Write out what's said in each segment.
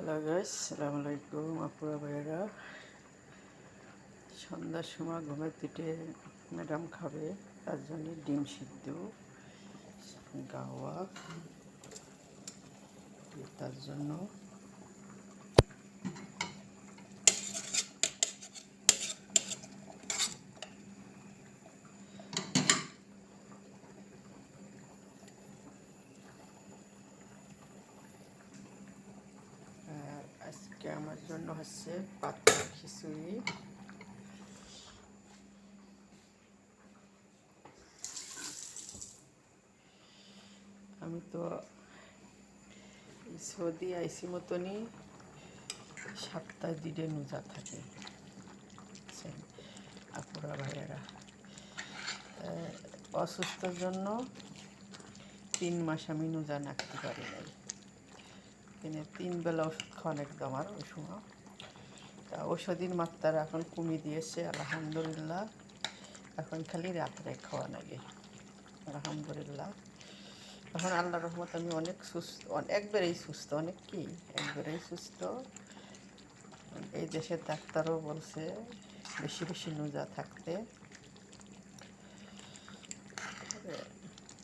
Hello guys, আসসালামু আলাইকুম আপুরা ভাইয়েরা। সন্ধ্যার সময় ঘুমের পিঠে ম্যাডাম খাবে, তার জন্য ডিম সিদ্ধ গাওয়া, তার জন্য আজকে আমার জন্য হচ্ছে পাতলা খিচুড়ি। আমি তো সৌদি আইসি মতনই সপ্তাহে দিনে রোজা থাকে আপুরা ভাইয়েরা। অসুস্থর জন্য 3 মাস আমি রোজা রাখতে পারি নাই। 3 বেলা ওষুধ খাওয়ান একদম। আর ওই সময় তা ওষুধের মাত্রা এখন কমিয়ে দিয়েছে আলহামদুলিল্লাহ। এখন খালি রাত্রে খাওয়া লাগে আলহামদুলিল্লাহ। এখন আল্লাহর রহমত আমি অনেক সুস্থ, একবারেই সুস্থ, অনেক কি একবারেই সুস্থ। এই দেশের ডাক্তারও বলছে বেশি বেশি রোজা থাকতে।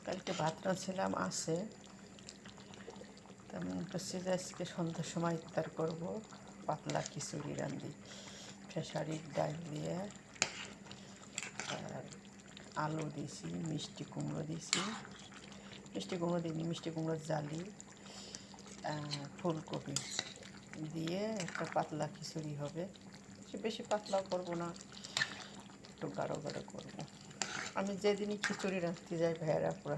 কালকে ভাত রাঁধছিলাম আছে, তেমন করছি যে আজকে সন্ধ্যার সময় ইফতার করবো। পাতলা খিচুড়ি রাঁধি, খেসারির ডাল দিয়ে, আর আলু দিয়েছি, মিষ্টি কুমড়ো দিয়েছি, মিষ্টি কুমড়ো দিইনি, মিষ্টি কুমড়োর জালি, ফুলকপি দিয়ে একটা পাতলা খিচুড়ি হবে। বেশি পাতলাও করবো না, একটু গাঢ় গাঢ় করবো। আমি যেদিনই খিচুড়ি রাঁধতে যাই ভাইয়েরা পুরা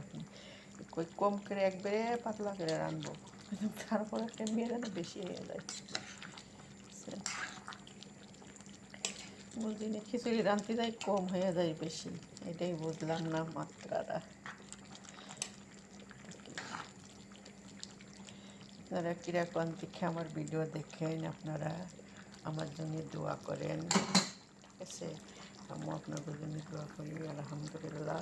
কই কম করে একবারে পাতলা করে রাঁধবো, তারপর একটা মেয়ে যেন বেশি হয়ে যায়। দিনে খিচুড়ি রাঁধতে যাই কম হয়ে যায় বেশি, এটাই বুঝলাম না মাত্রাটা। আপনারা কীরকম দেখে আমার ভিডিও দেখেন, আপনারা আমার জন্য দোয়া করেন, ঠিক আছে? আমিও আপনাদের জন্য দোয়া করি আলহামদুলিল্লাহ।